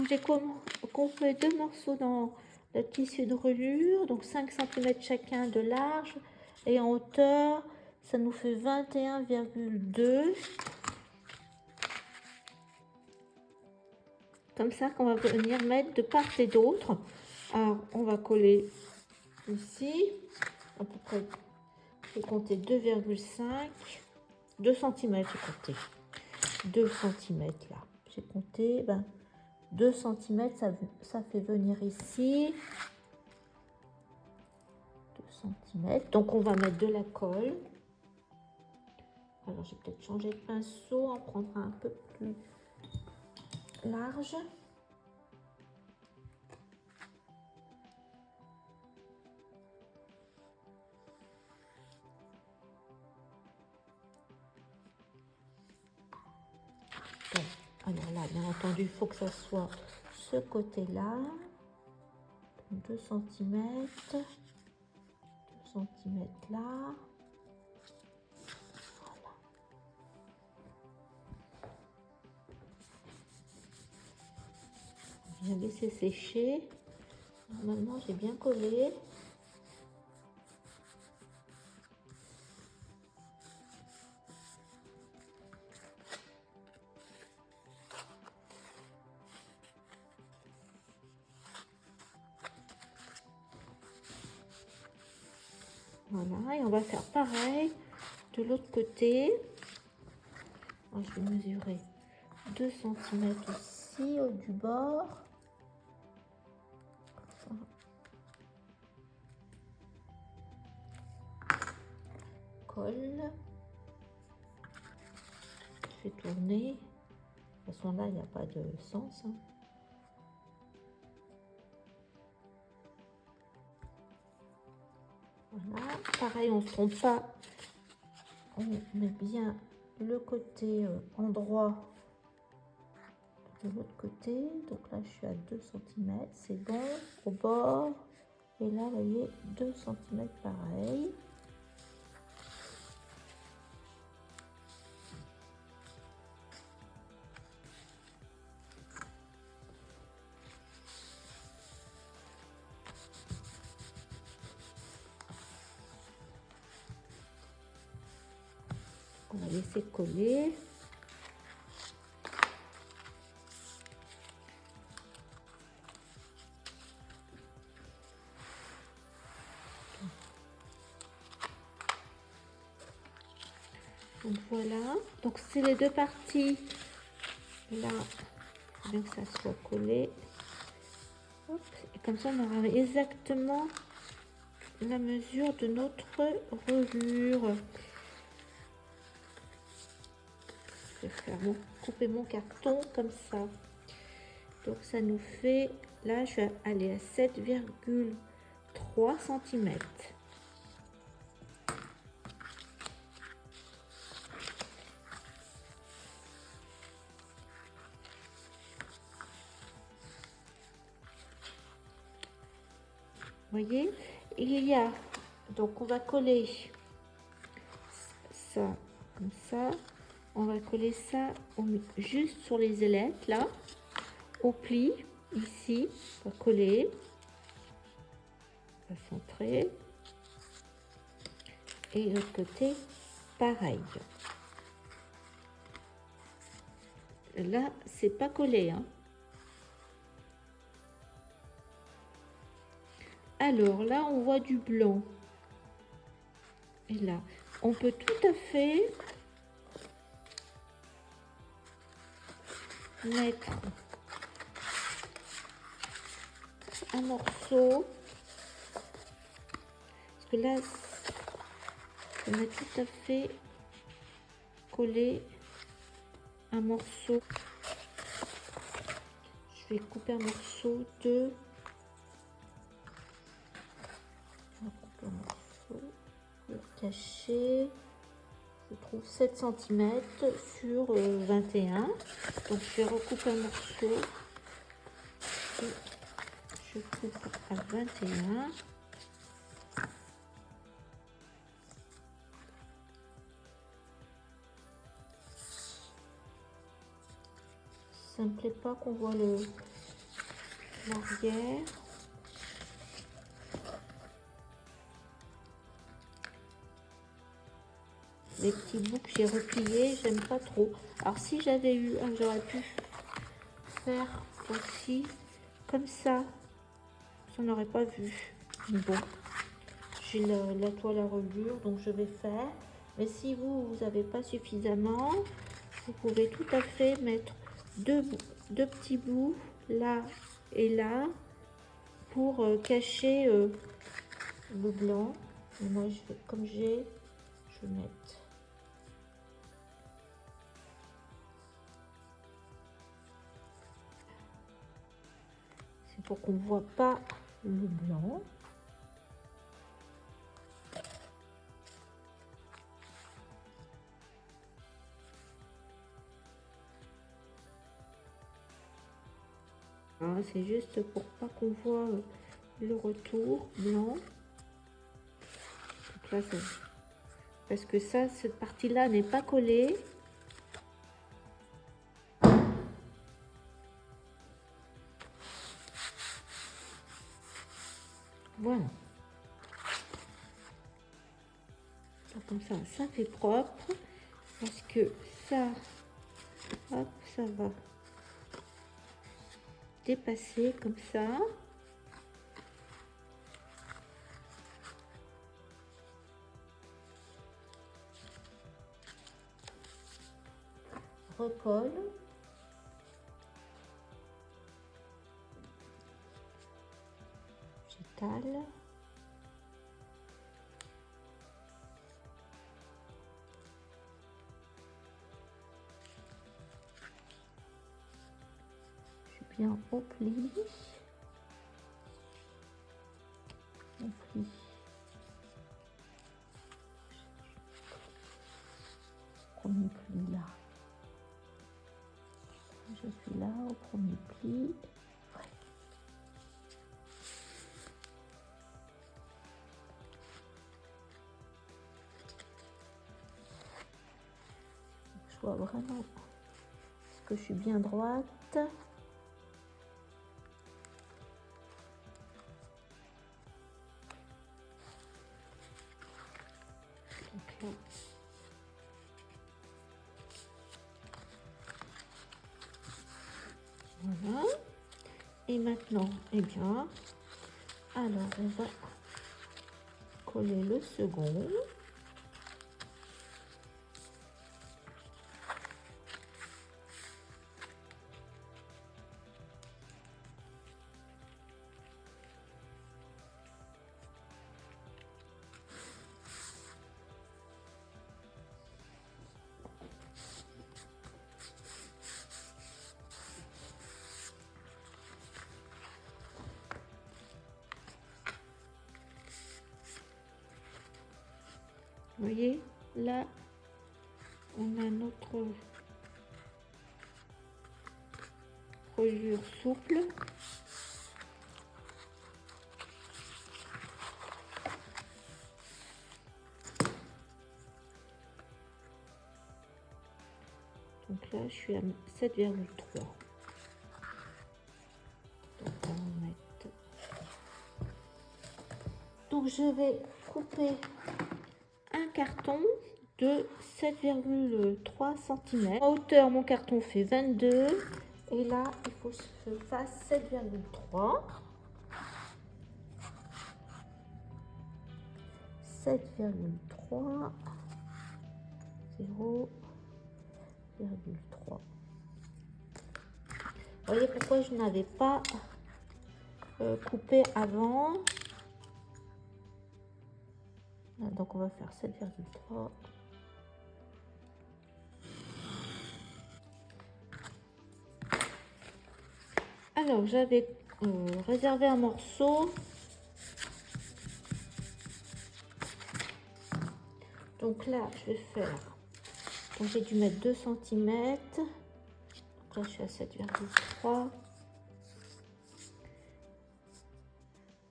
Donc j'ai coupé 2 morceaux dans le tissu de reliure, donc 5 cm chacun de large, et en hauteur, ça nous fait 21,2. Comme ça qu'on va venir mettre de part et d'autre. Alors on va coller ici, à peu près, j'ai compté 2,5, 2 cm, j'ai compté 2 cm là, j'ai compté 2 cm, ça fait venir ici 2 cm. Donc on va mettre de la colle. Alors j'ai peut-être changé de pinceau, on prendra un peu plus large. Bon, alors là, bien entendu, il faut que ça soit ce côté-là. 2 cm. 2 cm là. Voilà. Je vais laisser sécher. Normalement, j'ai bien collé. Voilà, et on va faire pareil de l'autre côté. Alors, je vais mesurer 2 cm ici au du bord. Colle. Je vais tourner. De toute façon, là, il n'y a pas de sens. Voilà, pareil, on ne se trompe pas. On met bien le côté endroit de l'autre côté. Donc là, je suis à 2 cm, c'est bon. Au bord. Et là, vous voyez, 2 cm pareil. On va laisser coller. Donc voilà, donc c'est les deux parties. Là, il faut bien que ça soit collé. Hop. Et comme ça, on aura exactement la mesure de notre reliure. Je vais faire couper mon carton comme ça. Donc ça nous fait, là je vais aller à 7,3 cm. Voyez, il y a, donc on va coller ça comme ça. On va coller ça juste sur les ailettes là, au pli ici, on va coller, on va centrer, et l'autre côté pareil. Là c'est pas collé, hein. Alors là on voit du blanc, et là on peut tout à fait mettre un morceau, parce que là on a tout à fait collé un morceau. Je vais couper un morceau de, le cacher, je trouve 7 cm sur 21. Donc je vais recouper un morceau et je coupe à 21. Ça me plaît pas qu'on voit l'arrière. Les petits bouts que j'ai repliés, j'aime pas trop. Alors si j'avais eu, j'aurais pu faire aussi comme ça. Ça n'aurait pas vu. Mais bon, j'ai la toile à reliure, donc je vais faire. Mais si vous n'avez pas suffisamment, vous pouvez tout à fait mettre deux petits bouts là et là pour cacher le blanc. Et moi, je vais, comme j'ai, je vais mettre. C'est pour qu'on ne voit pas le blanc. C'est juste pour pas qu'on voit le retour blanc. Donc là, parce que ça, cette partie-là n'est pas collée. Voilà. Comme ça fait propre. Parce que ça, hop, ça va dépasser comme ça. Recolle. J'étale. Je bien replie. Premier pli là. Je suis là au premier pli. Je vois vraiment est-ce que je suis bien droite. Donc là. Voilà. Et maintenant, eh bien, alors on va coller le second. Vous voyez, là, on a notre reliure souple. Donc là, je suis à 7,3. Donc je vais couper un carton de 7,3 cm. En hauteur, mon carton fait 22. Et là, il faut que je fasse 7,3. 7,3. 0,3. Vous voyez pourquoi je n'avais pas coupé avant. Donc on va faire 7,3. Alors j'avais réservé un morceau. Donc là je vais faire. Donc j'ai dû mettre 2 cm. Donc là je suis à 7,3.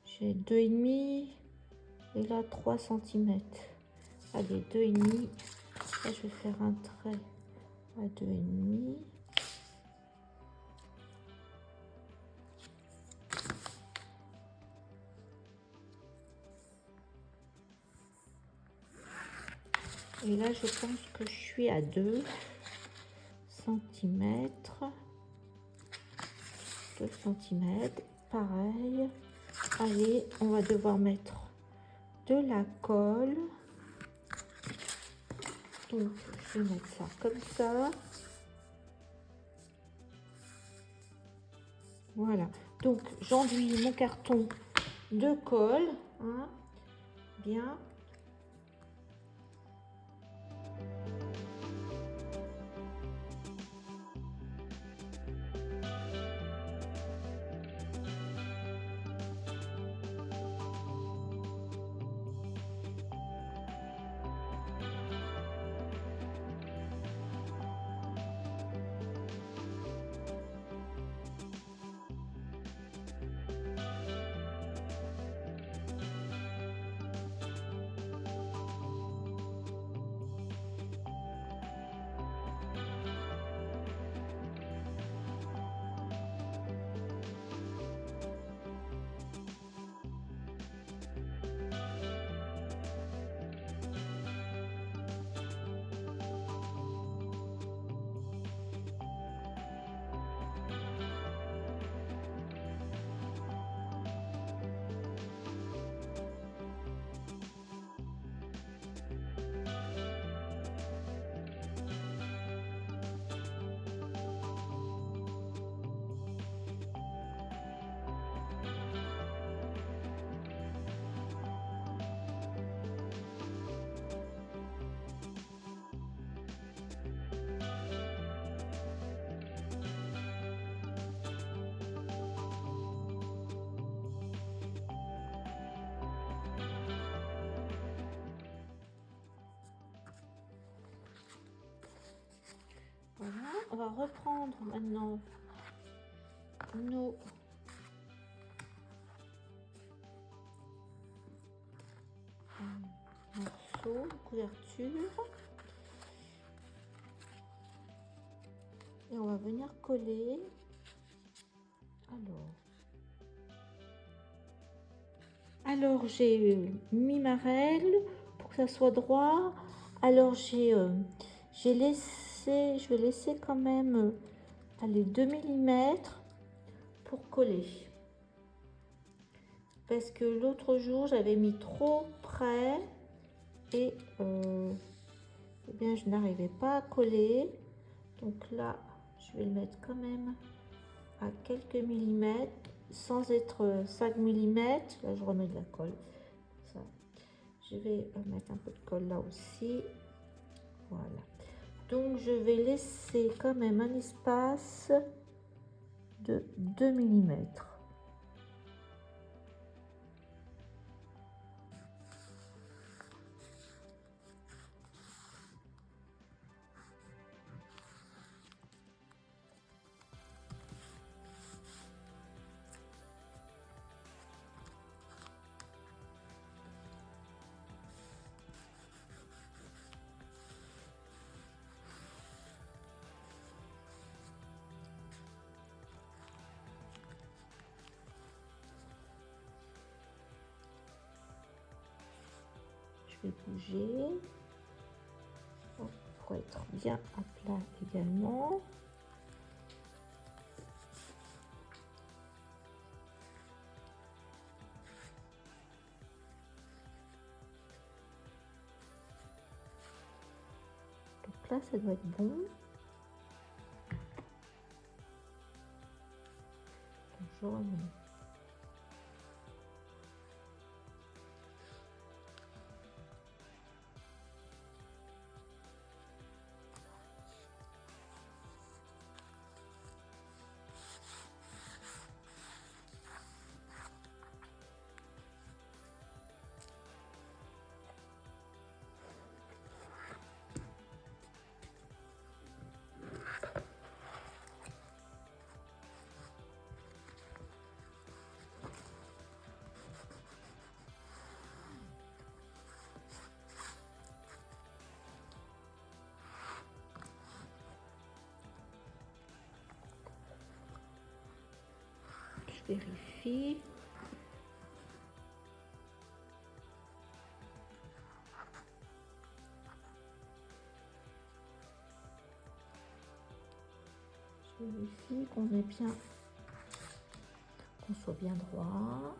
J'ai 2,5. Et là 3 cm. Allez, 2,5. Là je vais faire un trait à 2,5. Et là, je pense que je suis à 2 cm. 2 cm. Pareil. Allez, on va devoir mettre de la colle. Donc, je vais mettre ça comme ça. Voilà. Donc, j'enduis mon carton de colle. Hein, bien. Voilà, on va reprendre maintenant nos morceaux de couverture et on va venir coller. Alors mis ma règle pour que ça soit droit. Alors j'ai laissé, je vais laisser quand même allez, 2 mm pour coller. Parce que l'autre jour, j'avais mis trop près et eh bien, je n'arrivais pas à coller. Donc là, je vais le mettre quand même à quelques millimètres sans être 5 mm. Là, je remets de la colle. Ça. Je vais mettre un peu de colle là aussi. Voilà. Donc, je vais laisser quand même un espace de 2 mm. Je vais bouger pour être bien à plat également. Donc là, ça doit être bon. Donc, je remets. Je vérifie. ici, qu'on est bien, qu'on soit bien droit.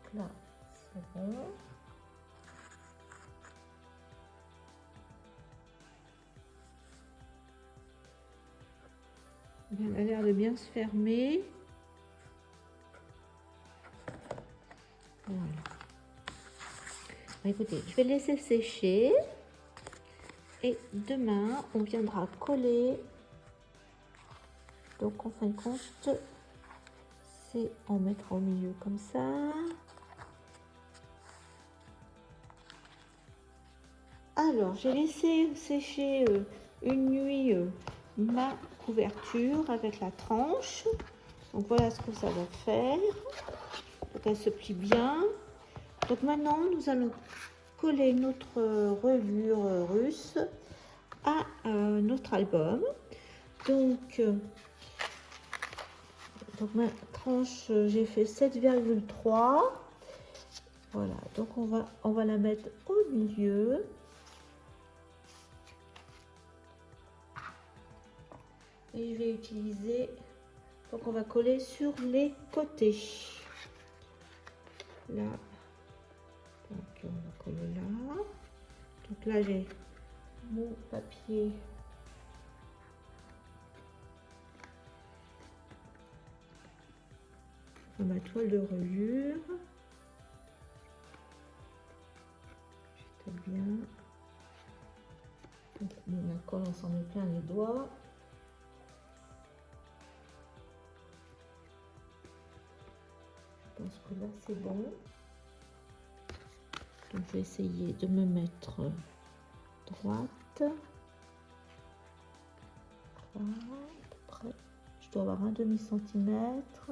Donc là, c'est bon. Bien, elle a l'air de bien se fermer. Voilà. Écoutez, je vais laisser sécher. Et demain, on viendra coller. Donc, en fin de compte, c'est on mettra au milieu comme ça. Alors, j'ai laissé sécher une nuit ma couverture avec la tranche. Donc, voilà ce que ça va faire. Donc, elle se plie bien. Donc, maintenant, nous allons coller notre reliure russe à notre album. Donc ma tranche, j'ai fait 7,3. Voilà, donc on va la mettre au milieu. Et je vais utiliser, donc on va coller sur les côtés. Là, donc on va coller là. Donc là j'ai mon papier dans ma toile de reliure. Juste bien. Donc, bon, la colle, on s'en met plein les doigts. Je pense que là c'est bon. Donc je vais essayer de me mettre droite. Là, à peu près. Je dois avoir un demi-centimètre.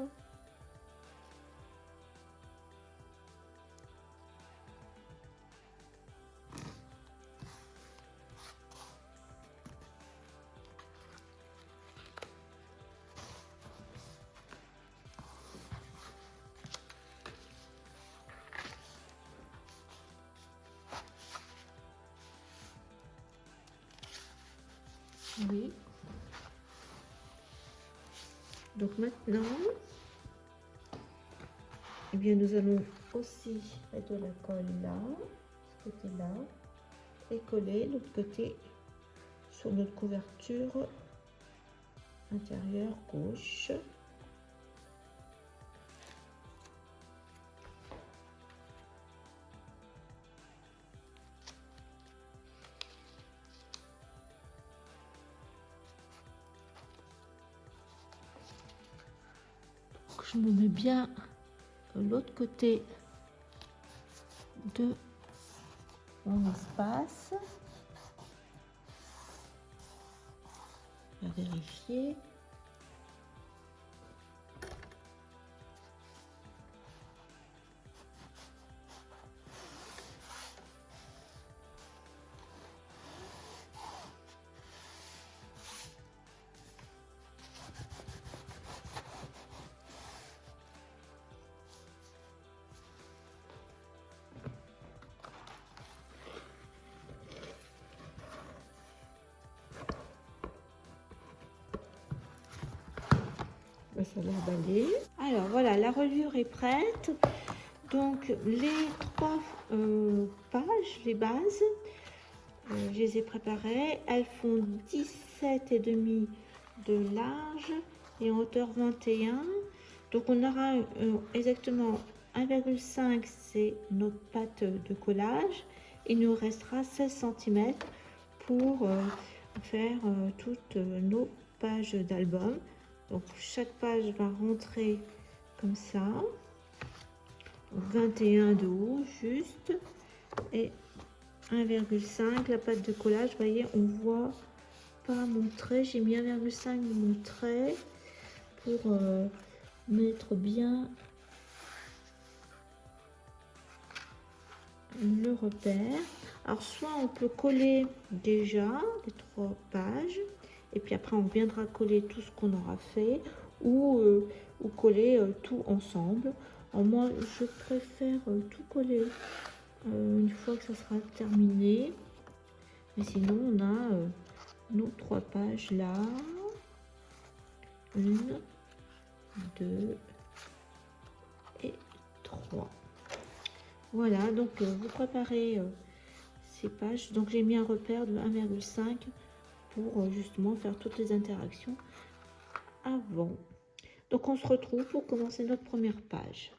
Oui. Donc maintenant, eh bien, nous allons aussi mettre de la colle là, ce côté-là, et coller l'autre côté sur notre couverture intérieure gauche. Je me mets bien de l'autre côté de mon espace. On va vérifier. Ça va emballer. Alors voilà, la reliure est prête. Donc les trois pages, les bases, je les ai préparées. Elles font 17,5 de large et en hauteur 21. Donc on aura exactement 1,5, c'est notre pâte de collage. Il nous restera 16 cm pour faire toutes nos pages d'album. Donc chaque page va rentrer comme ça, 21 de haut juste, et 1,5 la pâte de collage. Vous voyez, on voit pas mon trait, j'ai mis 1,5 de mon trait pour mettre bien le repère. Alors soit on peut coller déjà les 3 pages et puis après on viendra coller tout ce qu'on aura fait, ou coller tout ensemble. Alors moi je préfère tout coller une fois que ça sera terminé, mais sinon on a nos 3 pages là. 1, 2 et 3. Voilà, donc vous préparez ces pages. Donc j'ai mis un repère de 1,5 pour justement faire toutes les interactions avant. Donc on se retrouve pour commencer notre première page.